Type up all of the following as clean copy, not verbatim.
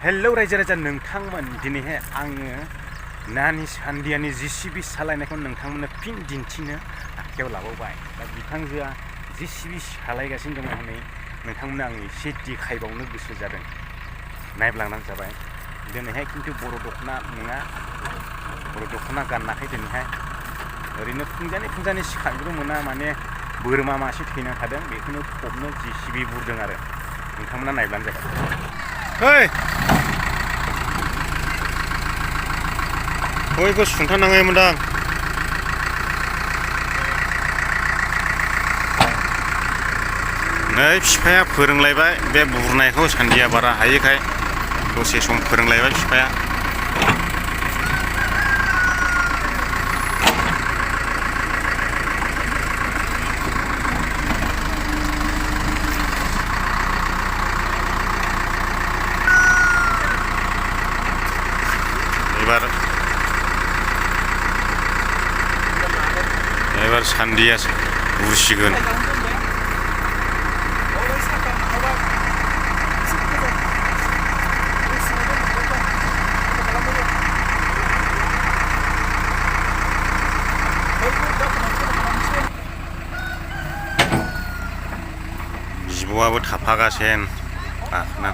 Hello रायजो राजा नोंथांमोन दिनैहाय आङो नानि सान्दियानि जिसिबि सालायनायखौ नोंथांमोननो फिन दिन्थिनो आखायाव लाबावबाय दा बिथांजोआ जिसिबि सालायगासिनो दङ होननानै नोंथांमोननो आं एसे देखायबावनो गोसो जादों नायब्लांनानै जाबाय दिनैहाय खिन्थु बर' दख'ना नङा बर' दख'ना गानाखै दिनैहाय ओरैनो फुंजानि सिखारग्रो मोना माने बोरमा मासे थैना थादों बेखौनो फबनो जिसिबि बुरदों आरो नोंथांमोना नायब्लानो जाबाय ओइ बयबो सुंथानाङामोनदां नै बिफाया फोरोंलायबाय बे बुरनायखौ सान्दिया बारा हायैखाय दसे सम फोरोंलायबाय बिफाया एबार सान्दिया बुरसिगोन बिब'आबो थाफागासिनो गाखोना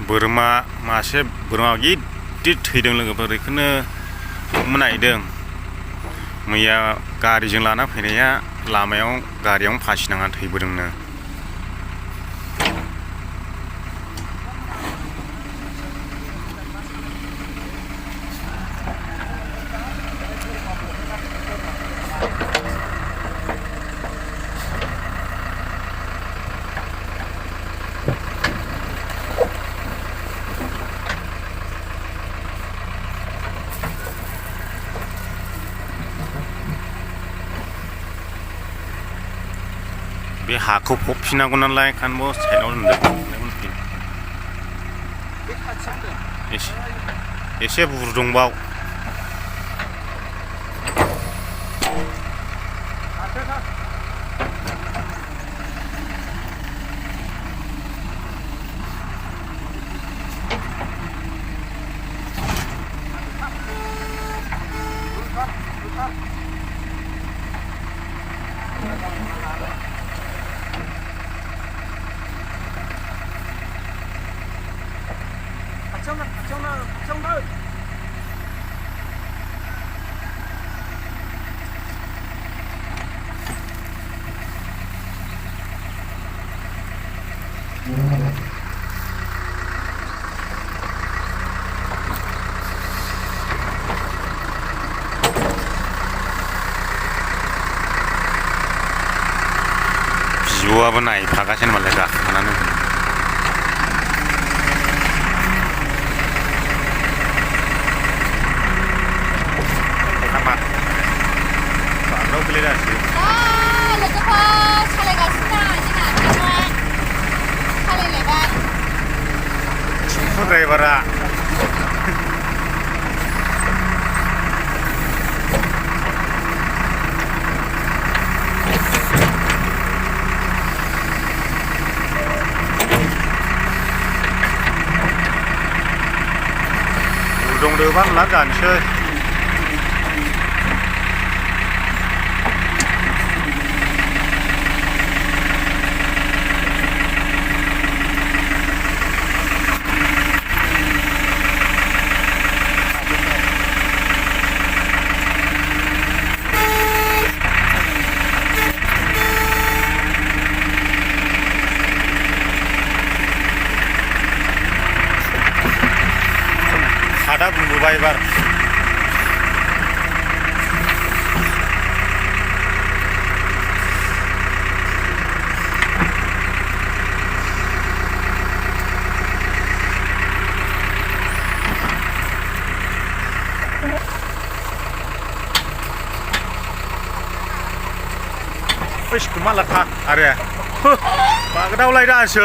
बोरमा मासे बोरमा गिदिर थैदों लोगोफोर बेखौनो नायदों मैया गारिजों लाना फैनाया लामायाव गारियावनो फासिनाङा थैबोदोंनो बे हाखौ फबफिनांगौ नालाय खानबो साइडआव दोनदों एसे बुरदंबाव बिब'आबो नायफागासिनो मालाय गाखोनानै बाग्राव गोलैगासिनो लोगोफोर सालायगासिनो जोंना ट्रेक्टरा सालायलायबाय टेम्पु ड्राइभारा दंदोबा ला जानोसै खादा बुंबोबाय एबार Wis kemala kak area. Bagdaulai dah se.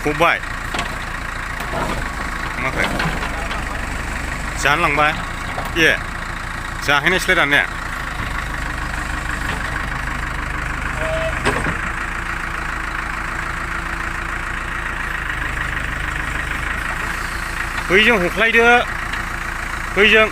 Kubai, makai. Jangan lang bay, iya. Jangan ini selera ni. Hujung huklai dia, hujung.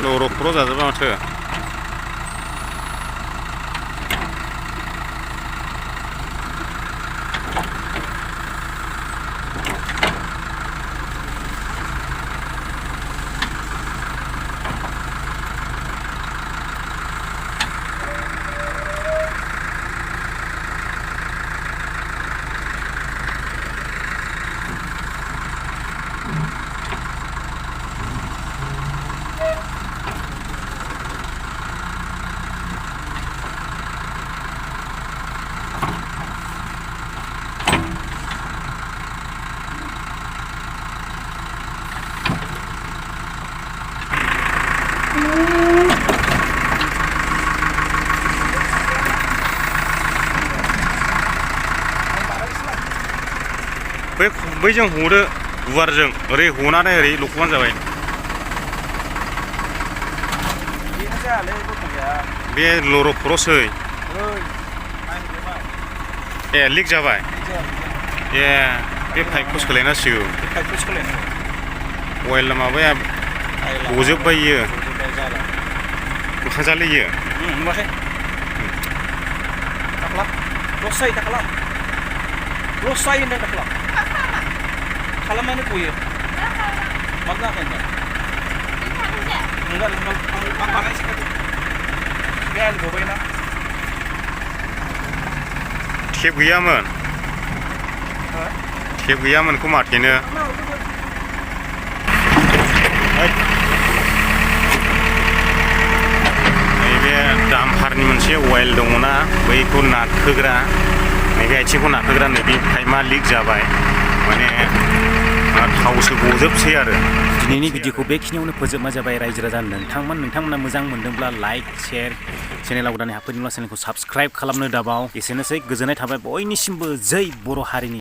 Loro pro 자도 마트. बैजों हरो गुवारजों ओरै हनानै ओरै लखबनानै जाबाय बे लर' खर'सै ए लिक जाबाय ए बे पाइपखौ सोलायनांसिगौ अइल माबाया गजोब्बाय इयो मोखांजालै इयो नुवाखै दाख्ला लस जायो दाख्ला लस जायो होनदों दाख्ला खालामनानै गयो मा जागोन नोंलाय आं बानायसिगोन बे आलि गबायना टेप गैयामोन टेप गैयामोन खौ माथेनो नैबे दामफारनि मोनसे अइल दङना बैखौ नारखोग्रा नैबे आथिंखौ नारखोग्रा नैबे पाइपआ लिक जाबाय माने थावसो गजोबसै आरो दिनैनि भिडिअखौ बेखिनियावनो फोजोबनाय जाबाय रायजो राजा नोंथांमोना मोजां मोनदोंब्ला लाइक शेयार चेनेलाव गोदानै हाबफैदोंब्ला चेनेलखौ साबस्क्राइब खालामनो दाबाव एसेनोसै गोजोननाय थाबाय बयनिसिमबो जै बर' हारिनि